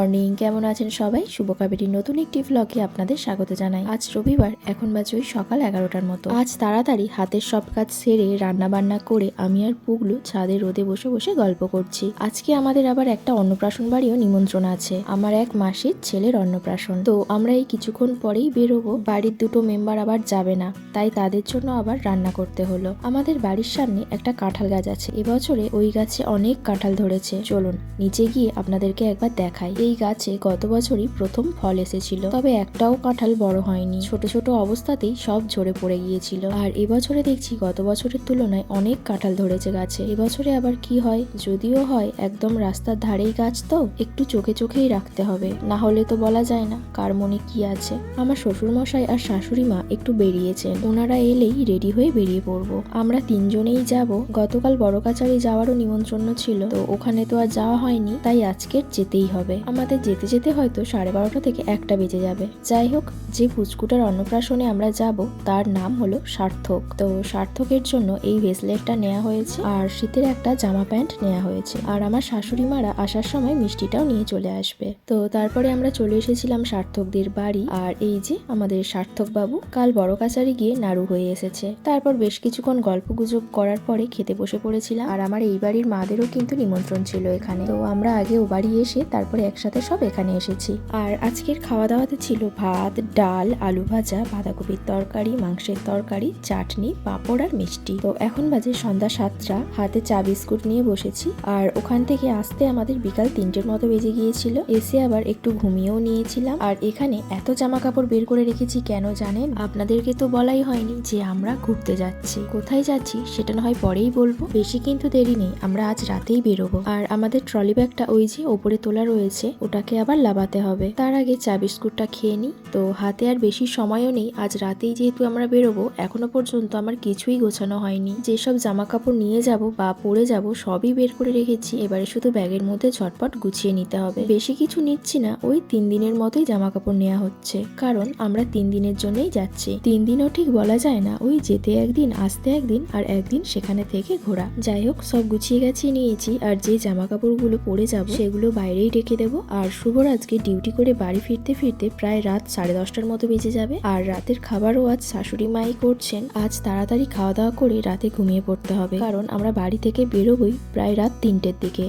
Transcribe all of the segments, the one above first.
Morning, কেমন আছেন সবাই? শুভ কাবেরীর নতুন একটি ভ্লগে আপনাদের স্বাগত জানাই। আজ রবিবার, এখন বাজে ওই সকাল 11টার মতো। আজ তাড়াতাড়ি হাতের সব কাজ সেরে রান্না বান্না করে আমি আর পুগলু ছাদে রোদে বসে বসে গল্প করছি। আজকে আমাদের আবার একটা অন্নপ্রাশন বাড়িও নিমন্ত্রণ আছে, আমার এক মাসির ছেলের অন্নপ্রাশন। তো আমরা এই কিছুক্ষণ পরেই বেরোবো। বাড়ির দুটো মেম্বার আবার যাবে না, তাই তাদের জন্য আবার রান্না করতে হলো। আমাদের বাড়ির সামনে একটা কাঁঠাল গাছ আছে, এবছরে ওই গাছে অনেক কাঁঠাল ধরেছে। চলুন নিচে গিয়ে আপনাদেরকে একবার দেখাই। এই গাছে গত বছরই প্রথম ফল এসেছিল, তবে একটাও কাঁঠাল বড় হয়নি, ছোট ছোট অবস্থাতেই সব ঝরে পড়ে গিয়েছিল। আর এবছরে দেখছি গত বছরের তুলনায় অনেক কাঁঠাল ধরেছে গাছে। এবছরে আবার কি হয়, যদিও হয় একদম রাস্তার ধারেই গাছ, তো একটু চোখে চোখেই রাখতে হবে, না হলে তো বলা যায় না কার মনে কি আছে। আমার শ্বশুর মশাই আর শাশুড়ি মা একটু বেরিয়েছেন, ওনারা এলেই রেডি হয়ে বেরিয়ে পড়বো। আমরা তিনজনেই যাব। গতকাল বড় কাছারি যাওয়ারও নিমন্ত্রণ ছিল, তো ওখানে তো আর যাওয়া হয়নি, তাই আজকে যেতেই হবে। আমাদের যেতে যেতে হয়তো 12:30 থেকে 1টা বেজে যাবে। যাই হোক, যে পুচকুটার অন্নপ্রাশনে আমরা যাব তার নাম হলো সার্থক। তো সার্থকের জন্য এই ব্রেসলেটটা নেওয়া হয়েছে, আর শীতের একটা জামা প্যান্ট নেওয়া হয়েছে। আর আমার শাশুড়ি মারা আসার সময় মিষ্টিটাও নিয়ে চলে আসবে। তো তারপরে আমরা চলে এসেছিলাম সার্থকদের বাড়ি। আর এই যে আমাদের সার্থক বাবু কাল বড় কাছারি গিয়ে নাড়ু হয়ে এসেছে। তারপর বেশ কিছুক্ষণ গল্প গুজব করার পরে খেতে বসে পড়েছিলাম। আর আমার এই বাড়ির মাদেরও কিন্তু নিমন্ত্রণ ছিল এখানে, তো আমরা আগে ও বাড়ি এসে তারপরে একসাথে সব এখানে এসেছি। আর আজকের খাওয়া দাওয়াতে ছিল ভাত, ডাল, আলু ভাজা, বাঁধাকপির তরকারি, মাংসের তরকারি, চাটনি, পাঁপড় আর মিষ্টি। তো এখন বাজে সন্ধ্যা 7টা, হাতে চা বিস্কুট নিয়ে বসেছি। আর ওখান থেকে আসতে আমাদের বিকাল 3টের মতো বেজে গিয়েছিল। এসে আবার একটু ঘুমিয়েও নিয়েছিলাম। আর এখানে এত জামা কাপড় বের করে রেখেছি কেন জানেন? আপনাদেরকে তো বলাই হয়নি যে আমরা ঘুরতে যাচ্ছি। কোথায় যাচ্ছি সেটা না হয় পরেই বলবো, বেশি কিন্তু দেরি নেই, আমরা আজ রাতেই বেরোবো। আর আমাদের ট্রলি ব্যাগটা ওই যে ওপরে তোলা রয়েছে, ওটাকে আবার লাবাতে হবে। তার আগে চা বিস্কুটটা খেয়ে নিই। তো হাতে আর বেশি সময়ও নেই, আজ রাতেই যেহেতু আমরা বেরোবো। এখনো পর্যন্ত আমার কিছুই গোছানো হয়নি। যেসব জামা কাপড় নিয়ে যাব বা পরে যাব সবই বের করে রেখেছি, এবারে শুধু ব্যাগের মধ্যে ঝটপট গুছিয়ে নিতে হবে। বেশি কিছু নিচ্ছি না, ওই 3 দিনের মতোই জামা কাপড় নেওয়া হচ্ছে, কারণ আমরা 3 দিনের জন্যই যাচ্ছি। 3 দিনও ঠিক বলা যায় না, ওই যেতে একদিন, আসতে একদিন, আর একদিন সেখানে থেকে ঘোরা। যাই হোক, সব গুছিয়ে গেছিয়ে নিয়েছি। আর যে জামা কাপড়গুলো পরে যাব সেগুলো বাইরেই রেখে দেবো। আর শুভর আজকে ডিউটি করে বাড়ি ফিরতে ফিরতে প্রায় রাত 10:30টার মতো বেজে যাবে। আর রাতের খাবারও আজ শাশুড়ি মাই করছেন। আজ তাড়াতাড়ি খাওয়া দাওয়া করে রাতে ঘুমিয়ে পড়তে হবে, কারণ আমরা বাড়ি থেকে বেরোবই প্রায় রাত 3টের দিকে।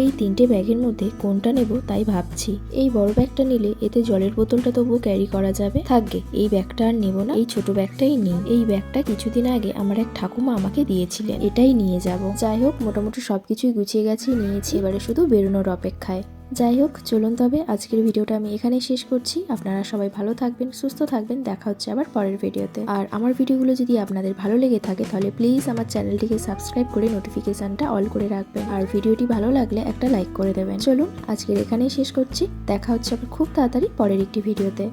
এই 3টে ব্যাগের মধ্যে কোনটা নেব তাই ভাবছি। এই বড় ব্যাগটা নিলে এতে জলের বোতলটা তবুও ক্যারি করা যাবে। থাকবে, এই ব্যাগটা আর নেব না, এই ছোট ব্যাগটাই নিই। এই ব্যাগটা কিছুদিন আগে আমার এক ঠাকুমা আমাকে দিয়েছিলেন, এটাই নিয়ে যাব। যাই হোক, মোটামুটি সবকিছুই গুছিয়ে গেছি, নিয়েছি, এবারে শুধু বেরোনোর অপেক্ষায়। যাই হোক, চলুন তবে আজকের ভিডিওটা আমি এখানেই শেষ করছি। আপনারা সবাই ভালো থাকবেন, সুস্থ থাকবেন, দেখা হচ্ছে আবার পরের ভিডিওতে। আর আমার ভিডিওগুলো যদি আপনাদের ভালো লেগে থাকে তাহলে প্লিজ আমার চ্যানেলটিকে সাবস্ক্রাইব করে নোটিফিকেশনটা অল করে রাখবেন। আর ভিডিওটি ভালো লাগলে একটা লাইক করে দেবেন। চলুন আজকের এখানেই শেষ করছি, দেখা হচ্ছে আবার খুব তাড়াতাড়ি পরের একটি ভিডিওতে।